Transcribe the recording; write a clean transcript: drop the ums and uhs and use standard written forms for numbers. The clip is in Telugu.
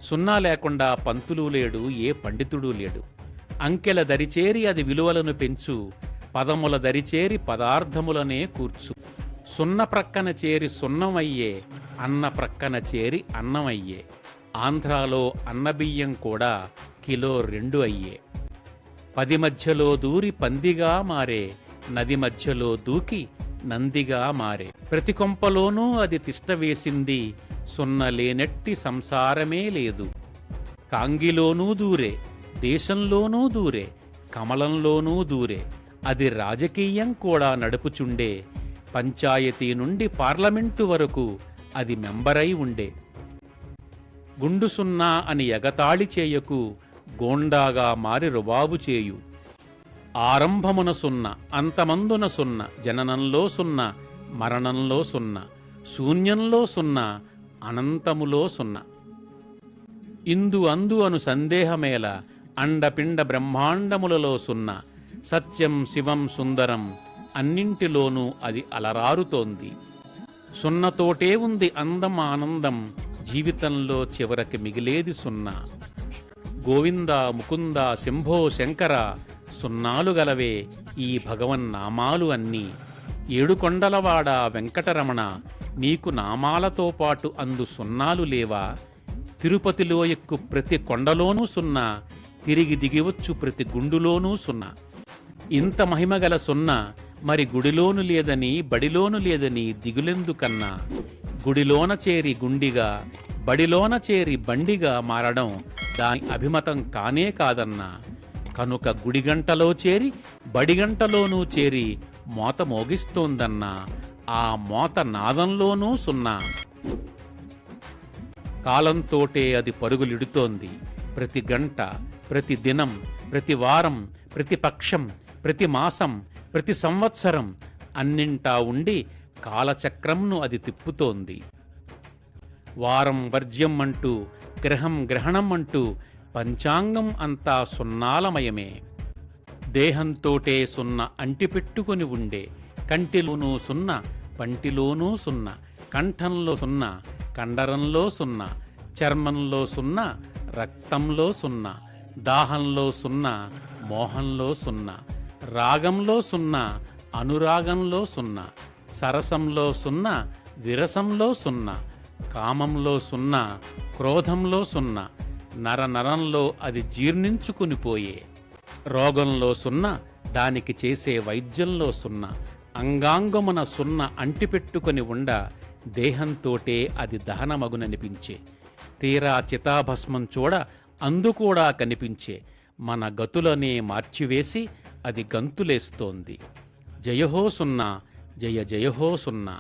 సున్నా లేకుండా పంతులు లేడు, ఏ పండితుడు లేడు. అంకెల దరిచేరి అది విలువలను పెంచు, పదముల దరిచేరి పదార్థములనే కూర్చు. సున్న ప్రక్కన చేరి సున్నమయ్యే, అన్న ప్రక్కన చేరి అన్నమయ్యే. ఆంధ్రాలో అన్నబియ్యం కూడా కిలో 2 అయ్యే. 10 మధ్యలో దూరి పందిగా మారే, నది మధ్యలో దూకి నందిగా మారే. ప్రతి కొంపలోనూ అది తిష్టవేసింది, సున్న లేనట్టి సంసారమే లేదు. కాంగిలోనూ దూరే, దేశంలోనూ దూరే, కమలంలోనూ దూరే. అది రాజకీయం కూడా నడుపుచుండే, పంచాయతీ నుండి పార్లమెంటు వరకు అది మెంబరై ఉండే. గుండు సున్నా అని ఎగతాళి చేయకు, గోండాగా మారి రుబాబు చేయు. ఆరంభమున సున్న, అంతమందున సున్న, జననంలో సున్న, మరణంలో సున్న, శూన్యంలో సున్న, అనంతములో సున్న. ఇందు అందు అను సందేహమేల, అండపిండ బ్రహ్మాండములలో సున్న. సత్యం శివం సుందరం, అన్నింటిలోనూ అది అలరారుతోంది. సున్నతోటే ఉంది అందం ఆనందం, జీవితంలో చివరికి మిగిలేది సున్నా. గోవింద ముకుంద శంభో శంకర, సున్నాలు గలవే ఈ భగవన్నామాలు అన్నీ. ఏడుకొండలవాడ వెంకటరమణ, నీకు నామాలతో పాటు అందు సున్నాలు లేవా? తిరుపతిలో ఎక్కు ప్రతి కొండలోనూ సున్నా, తిరిగి దిగివచ్చు ప్రతి గుండులోనూ సున్నా. ఇంత మహిమగల సున్నా మరి గుడిలోను లేదని, బడిలోను లేదని దిగులెందుకన్నా? గుడిలోన చేరి గుండిగా, బడిలోన చేరి బండిగా మారడం దాని అభిమతం కానే కాదన్నా. కనుక గుడిగంటలో చేరి బడిగంటలోనూ చేరి మోత మోగిస్తోందన్నా. ఆ మోత నాదంలోనూ సున్నా. కాలంతోటే అది పరుగులిడుతోంది. ప్రతి గంట, ప్రతి దినం, ప్రతి వారం, ప్రతి పక్షం, ప్రతి మాసం, ప్రతి సంవత్సరం అన్నింటా ఉండి కాలచక్రంను అది తిప్పుతోంది. వారం వర్జ్యం అంటూ, గ్రహం గ్రహణం అంటూ పంచాంగం అంతా సున్నాలమయమే. దేహంతోటే సున్న అంటిపెట్టుకుని ఉండే, కంటిలోనూ సున్న, పంటిలోనూ సున్న, కంఠంలో సున్న, కండరంలో సున్న, చర్మంలో సున్న, రక్తంలో సున్న, దాహంలో సున్న, మోహంలో సున్న, రాగంలో సున్న, అనురాగంలో సున్న, సరసంలో సున్న, విరసంలో సున్న, కామంలో సున్న, క్రోధంలో సున్న, నరనరంలో అది జీర్ణించుకునిపోయే. రోగంలో సున్న, దానికి చేసే వైద్యంలో సున్న, అంగాంగమున సున్న అంటిపెట్టుకొని ఉండ, దేహంతోటే అది దహనమగుననిపించే. తీరా చితాభస్మం చూడ అందుకూడా కనిపించే. మన గతులనే మార్చివేసి అది గంతులేస్తోంది. జయహో సున్నా, జయ జయహో సున్నా.